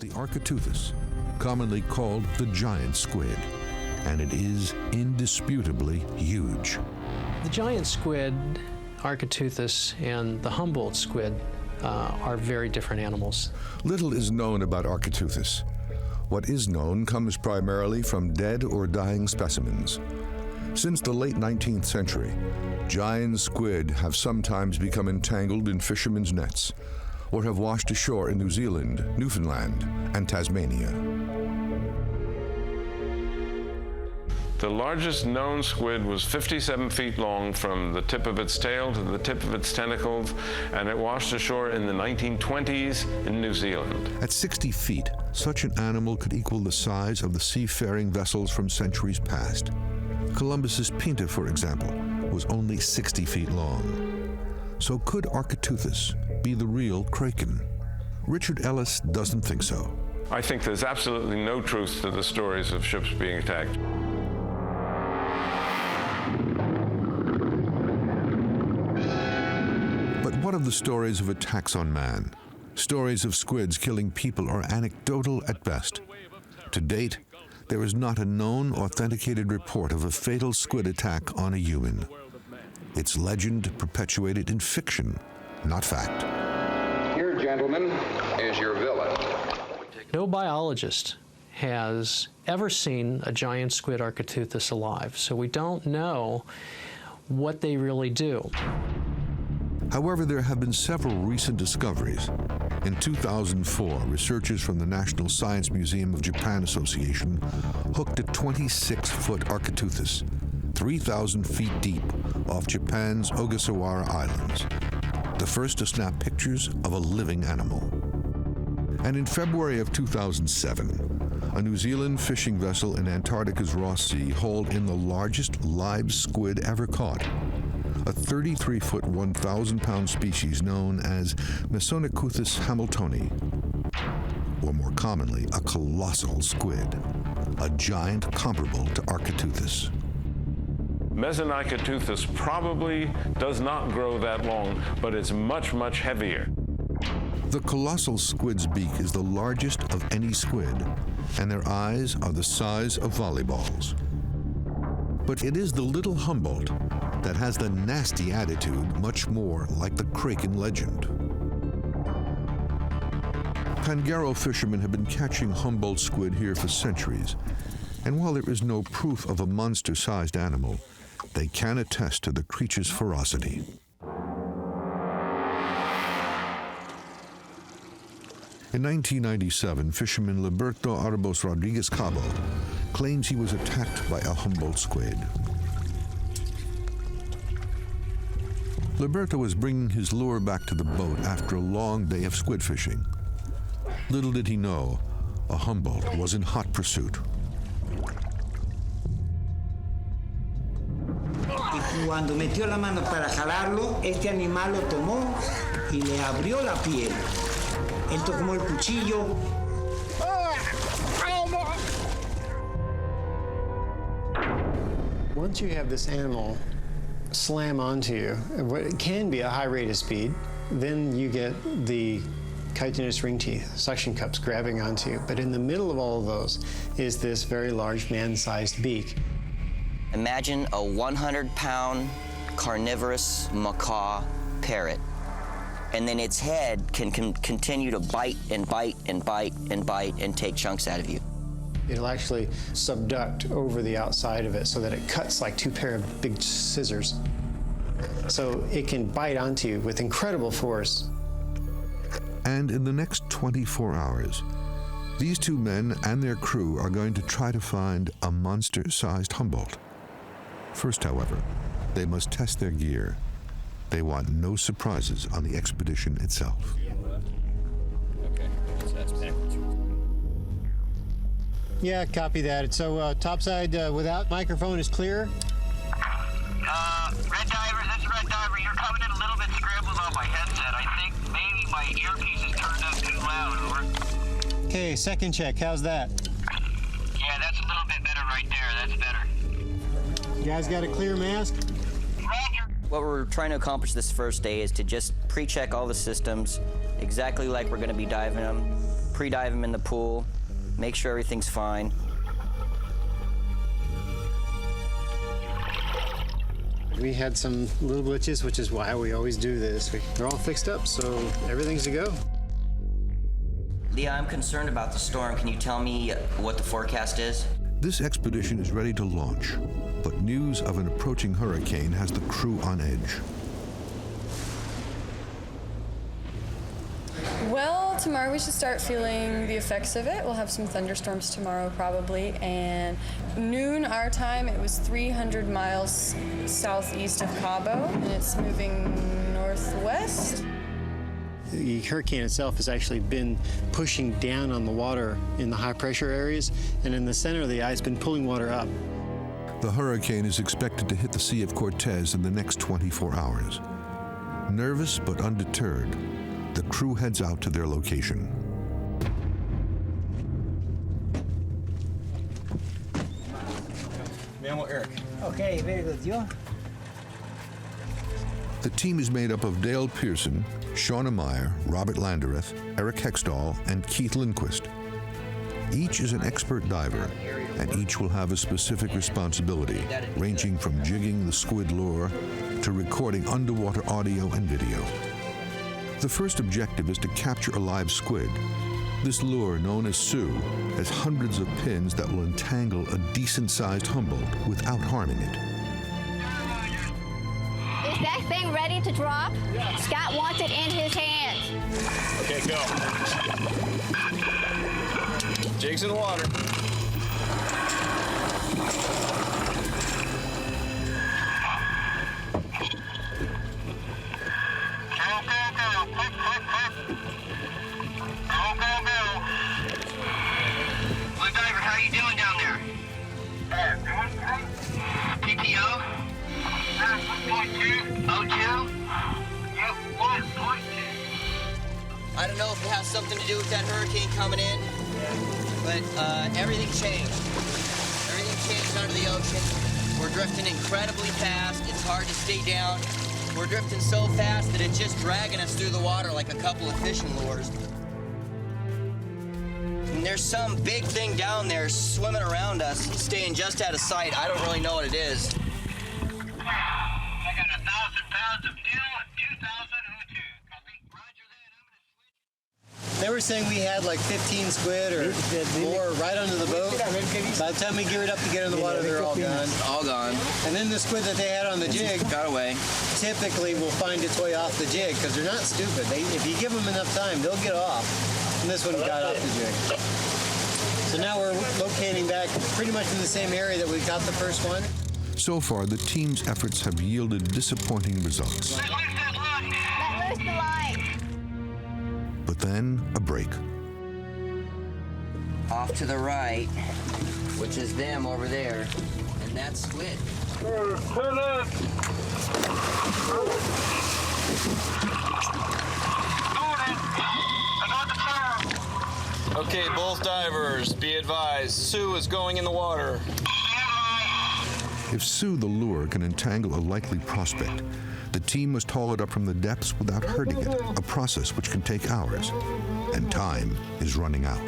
the Architeuthis, commonly called the giant squid, and it is indisputably huge. The giant squid, Architeuthis, and the Humboldt squid are very different animals. Little is known about Architeuthis. What is known comes primarily from dead or dying specimens. Since the late 19th century, giant squid have sometimes become entangled in fishermen's nets or have washed ashore in New Zealand, Newfoundland, and Tasmania. The largest known squid was 57 feet long from the tip of its tail to the tip of its tentacles, and it washed ashore in the 1920s in New Zealand. At 60 feet, such an animal could equal the size of the seafaring vessels from centuries past. Columbus's Pinta, for example, was only 60 feet long. So could Architeuthis be the real kraken? Richard Ellis doesn't think so. I think there's absolutely no truth to the stories of ships being attacked. But what of the stories of attacks on man? Stories of squids killing people are anecdotal at best. To date, there is not a known, authenticated report of a fatal squid attack on a human. It's legend perpetuated in fiction, not fact. Here, gentlemen, is your villain. No biologist has ever seen a giant squid Architeuthis alive, so we don't know what they really do. However, there have been several recent discoveries. In 2004, researchers from the National Science Museum of Japan Association hooked a 26-foot Architeuthis, 3,000 feet deep, off Japan's Ogasawara Islands, the first to snap pictures of a living animal. And in February of 2007, a New Zealand fishing vessel in Antarctica's Ross Sea hauled in the largest live squid ever caught, a 33-foot, 1,000-pound species known as Mesonechuthis hamiltoni, or more commonly, a colossal squid, a giant comparable to Architeuthis. Mesonechuthis probably does not grow that long, but it's much, much heavier. The colossal squid's beak is the largest of any squid, and their eyes are the size of volleyballs. But it is the little Humboldt that has the nasty attitude much more like the kraken legend. Pangaro fishermen have been catching Humboldt squid here for centuries, and while there is no proof of a monster-sized animal, they can attest to the creature's ferocity. In 1997, fisherman Liberto Arbos Rodriguez Cabo claims he was attacked by a Humboldt squid. Liberto was bringing his lure back to the boat after a long day of squid fishing. Little did he know, a Humboldt was in hot pursuit. Cuando metió la mano para jalarlo, este animal lo tomó y le abrió la piel. Él tomó el cuchillo. Once you have this animal slam onto you, what can be a high rate of speed, then you get the chitinous ring teeth, suction cups grabbing onto you. But in the middle of all of those is this very large man-sized beak. Imagine a 100-pound carnivorous macaw parrot, and then its head can continue to bite and bite and bite and bite and take chunks out of you. It'll actually subduct over the outside of it so that it cuts like two pair of big scissors. So it can bite onto you with incredible force. And in the next 24 hours, these two men and their crew are going to try to find a monster-sized Humboldt. First, however, they must test their gear. They want no surprises on the expedition itself. Okay, so that's backwards. Yeah, copy that. So topside without microphone is clear. Red Diver, this is Red Diver. You're coming in a little bit scrambled on my headset. I think maybe my earpiece is turned up too loud, over. Okay, second check. How's that? Yeah, that's a little bit better right there. That's better. You guys got a clear mask? Roger. What we're trying to accomplish this first day is to just pre-check all the systems, exactly like we're going to be diving them. pre-dive him in the pool, make sure everything's fine. We had some little glitches, which is why we always do this. They're all fixed up, so everything's a go. Leah, I'm concerned about the storm. Can you tell me what the forecast is? This expedition is ready to launch, but news of an approaching hurricane has the crew on edge. Well, tomorrow we should start feeling the effects of it. We'll have some thunderstorms tomorrow probably, and noon our time, it was 300 miles southeast of Cabo, and it's moving northwest. The hurricane itself has actually been pushing down on the water in the high pressure areas, and in the center of the eye, it's been pulling water up. The hurricane is expected to hit the Sea of Cortez in the next 24 hours. Nervous but undeterred, the crew heads out to their location. Man, Eric. Okay, very good. You? The team is made up of Dale Pearson, Shauna Meyer, Robert Landereth, Eric Hextall, and Keith Lindquist. Each is an expert diver, and each will have a specific responsibility, ranging from jigging the squid lure to recording underwater audio and video. The first objective is to capture a live squid. This lure, known as Sue, has hundreds of pins that will entangle a decent-sized Humboldt without harming it. Is that thing ready to drop? Yeah. Scott wants it in his hands. Okay, go. Jig's in the water. I don't know if it has something to do with that hurricane coming in, but everything changed. Everything changed under the ocean. We're drifting incredibly fast. It's hard to stay down. We're drifting so fast that it's just dragging us through the water like a couple of fishing lures. And there's some big thing down there swimming around us, staying just out of sight. I don't really know what it is. I got 1,000 pounds of steel and 2,000 O2. Copy. Roger that. I'm gonna switch. They were saying we had like 15 squid or more right under the boat. By the time we geared up to get in the water, they're all gone. All gone. And then the squid that they had on the jig Got away. typically will find its way off the jig because they're not stupid. If you give them enough time, they'll get off. And this one got off the jig. So now we're locating back pretty much in the same area that we caught the first one. So far, the team's efforts have yielded disappointing results. Let loose the line. But then, a break. Off to the right, which is them over there, and that's squid. Okay, both divers, be advised, Sue is going in the water. If Sue the lure can entangle a likely prospect, the team must haul it up from the depths without hurting it, a process which can take hours. And time is running out.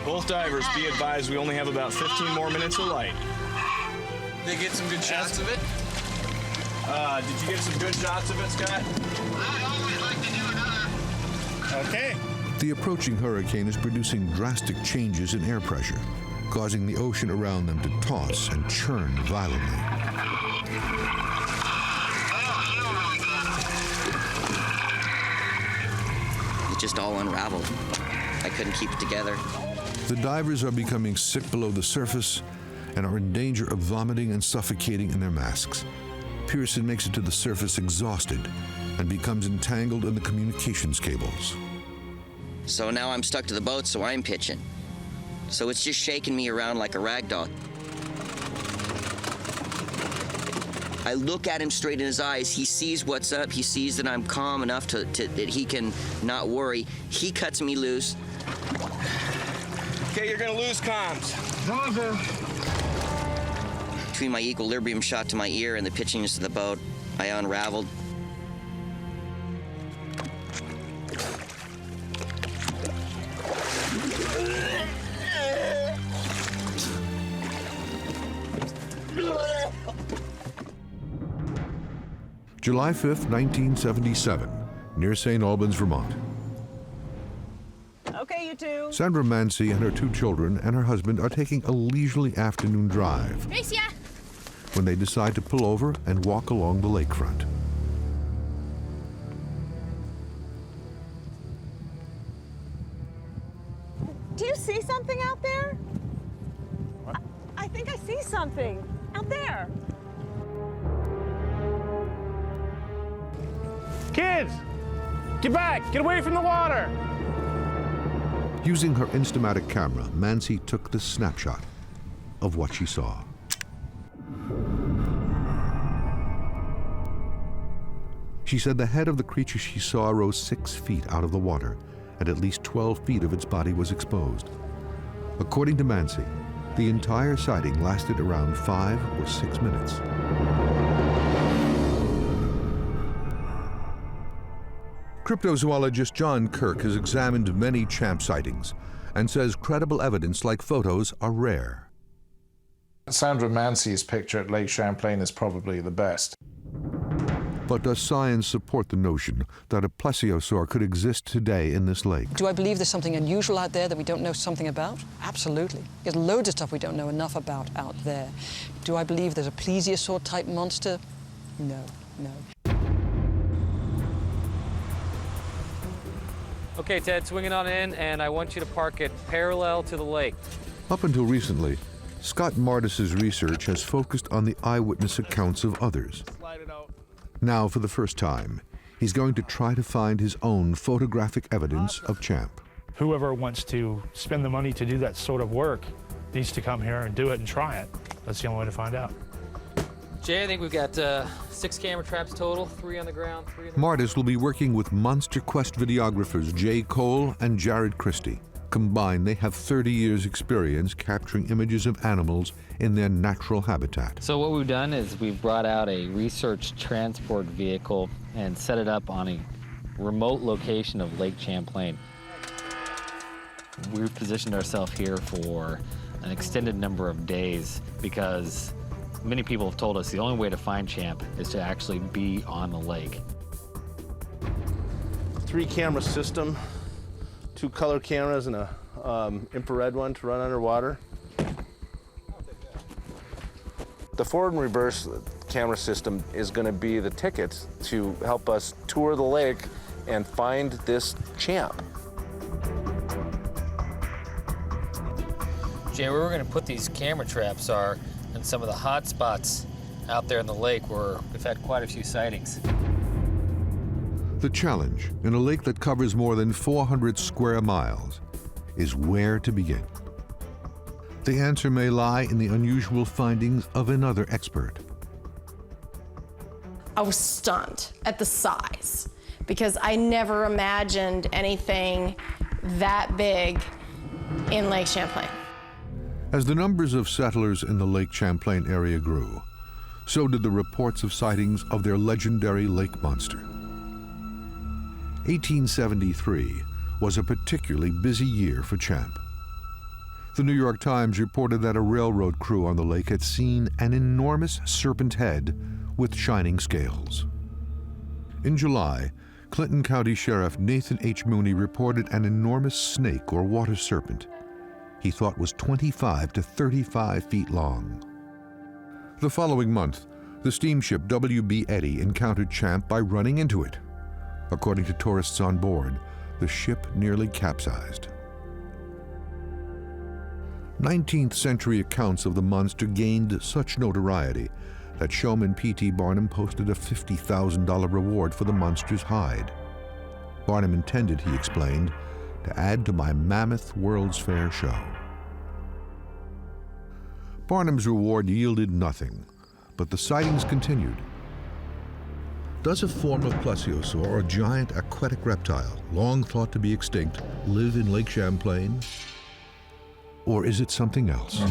Both divers, be advised, we only have about 15 more minutes of light. They get some good shots of it? Did you get some good shots of it, Scott? I'd always like to do another. Okay. The approaching hurricane is producing drastic changes in air pressure, causing the ocean around them to toss and churn violently. It just all unraveled. I couldn't keep it together. The divers are becoming sick below the surface and are in danger of vomiting and suffocating in their masks. Pearson makes it to the surface exhausted and becomes entangled in the communications cables. So now I'm stuck to the boat, so I'm pitching. So it's just shaking me around like a rag doll. I look at him straight in his eyes. He sees what's up. He sees that I'm calm enough that he can not worry. He cuts me loose. Okay, you're gonna lose comms. between my equilibrium shot to my ear and the pitchiness of the boat, I unraveled. July 5th, 1977, near St. Albans, Vermont. Okay, you two. Sandra Mancy and her 2 children and her husband are taking a leisurely afternoon drive when they decide to pull over and walk along the lakefront. Do you see something out there? What? I think I see something out there. Kids, get back! Get away from the water! Using her Instamatic camera, Mancy took the snapshot of what she saw. She said the head of the creature she saw rose 6 feet out of the water, and at least 12 feet of its body was exposed. According to Mancy, the entire sighting lasted around 5 or 6 minutes. Cryptozoologist John Kirk has examined many champ sightings and says credible evidence like photos are rare. Sandra Mancy's picture at Lake Champlain is probably the best. But does science support the notion that a plesiosaur could exist today in this lake? Do I believe there's something unusual out there that we don't know something about? Absolutely. There's loads of stuff we don't know enough about out there. Do I believe there's a plesiosaur-type monster? No, no. Okay, Ted, swing it on in, and I want you to park it parallel to the lake. Up until recently, Scott Martis's research has focused on the eyewitness accounts of others. Now, for the first time, he's going to try to find his own photographic evidence of Champ. Whoever wants to spend the money to do that sort of work needs to come here and do it and try it. That's the only way to find out. Jay, I think we've got 6 camera traps total, 3 on the ground, 3 in the... Martis will be working with Monster Quest videographers Jay Cole and Jared Christie. Combined, they have 30 years' experience capturing images of animals in their natural habitat. So what we've done is we've brought out a research transport vehicle and set it up on a remote location of Lake Champlain. We've positioned ourselves here for an extended number of days because many people have told us the only way to find Champ is to actually be on the lake. 3-camera system, 2 color cameras and a infrared one to run underwater. The forward and reverse camera system is going to be the tickets to help us tour the lake and find this Champ. Jay, where we're going to put these camera traps are in some of the hot spots out there in the lake where we've had quite a few sightings. The challenge in a lake that covers more than 400 square miles is where to begin. The answer may lie in the unusual findings of another expert. I was stunned at the size because I never imagined anything that big in Lake Champlain. As the numbers of settlers in the Lake Champlain area grew, so did the reports of sightings of their legendary lake monster. 1873 was a particularly busy year for Champ. The New York Times reported that a railroad crew on the lake had seen an enormous serpent head with shining scales. In July, Clinton County Sheriff Nathan H. Mooney reported an enormous snake or water serpent he thought was 25 to 35 feet long. The following month, the steamship W.B. Eddy encountered Champ by running into it. According to tourists on board, the ship nearly capsized. 19th century accounts of the monster gained such notoriety that showman P.T. Barnum posted a $50,000 reward for the monster's hide. Barnum intended, he explained, to add to my mammoth World's Fair show. Barnum's reward yielded nothing, but the sightings continued. Does a form of plesiosaur or giant aquatic reptile, long thought to be extinct, live in Lake Champlain? Or is it something else?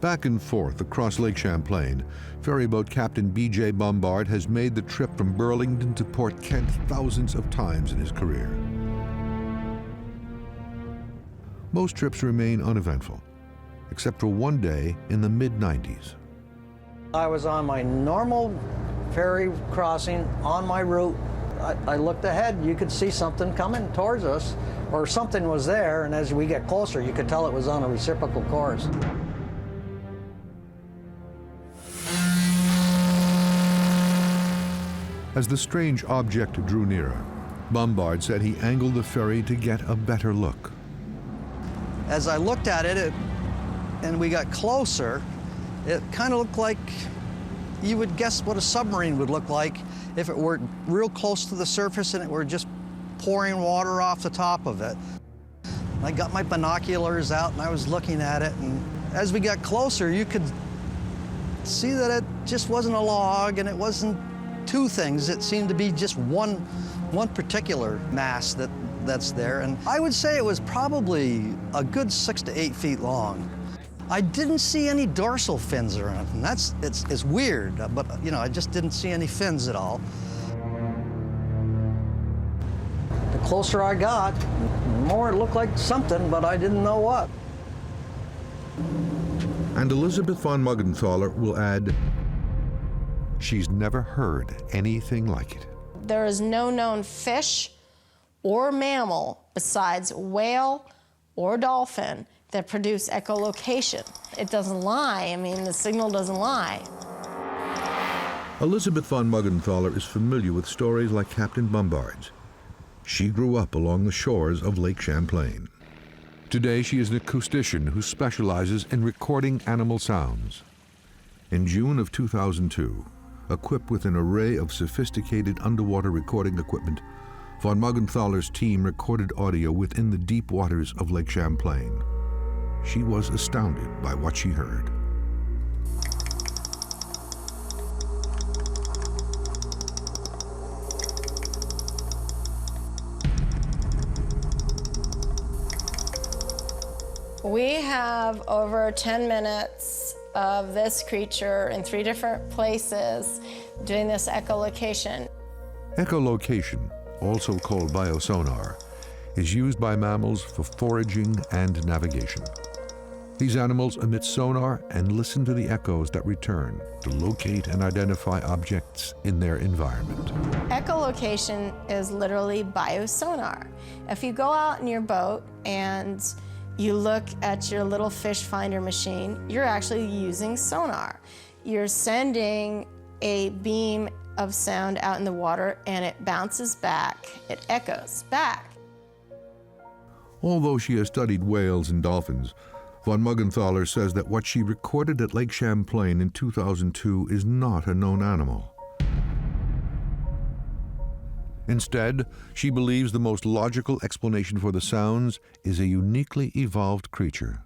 Back and forth across Lake Champlain, ferryboat captain B.J. Bombard has made the trip from Burlington to Port Kent thousands of times in his career. Most trips remain uneventful, except for one day in the mid-90s. I was on my normal ferry crossing on my route. I looked ahead, you could see something coming towards us, or something was there, and as we get closer, you could tell it was on a reciprocal course. As the strange object drew nearer, Bombard said he angled the ferry to get a better look. As I looked at it and we got closer, it kind of looked like you would guess what a submarine would look like if it were real close to the surface and it were just pouring water off the top of it. I got my binoculars out and I was looking at it, and as we got closer, you could see that it just wasn't a log and it wasn't two things. It seemed to be just one particular mass that's there, and I would say it was probably a good 6 to 8 feet long. I didn't see any dorsal fins or anything. It's weird, but you know, I just didn't see any fins at all. The closer I got, the more it looked like something, but I didn't know what. And Elizabeth von Muggenthaler will add, she's never heard anything like it. There is no known fish or mammal besides whale or dolphin that produce echolocation. It doesn't lie. I mean, the signal doesn't lie. Elizabeth von Muggenthaler is familiar with stories like Captain Bombard's. She grew up along the shores of Lake Champlain. Today, she is an acoustician who specializes in recording animal sounds. In June of 2002, equipped with an array of sophisticated underwater recording equipment, von Muggenthaler's team recorded audio within the deep waters of Lake Champlain. She was astounded by what she heard. We have over 10 minutes of this creature in 3 different places doing this echolocation. Echolocation, also called biosonar, is used by mammals for foraging and navigation. These animals emit sonar and listen to the echoes that return to locate and identify objects in their environment. Echolocation is literally biosonar. If you go out in your boat and you look at your little fish finder machine, you're actually using sonar. You're sending a beam of sound out in the water and it bounces back, it echoes back. Although she has studied whales and dolphins, von Muggenthaler says that what she recorded at Lake Champlain in 2002 is not a known animal. Instead, she believes the most logical explanation for the sounds is a uniquely evolved creature.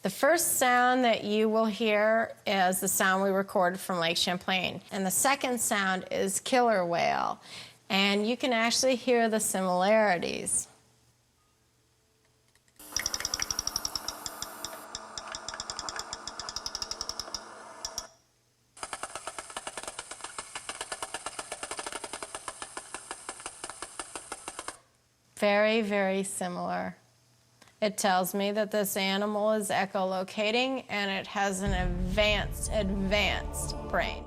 The first sound that you will hear is the sound we recorded from Lake Champlain. And the second sound is killer whale. And you can actually hear the similarities. Very, very similar. It tells me that this animal is echolocating and it has an advanced brain.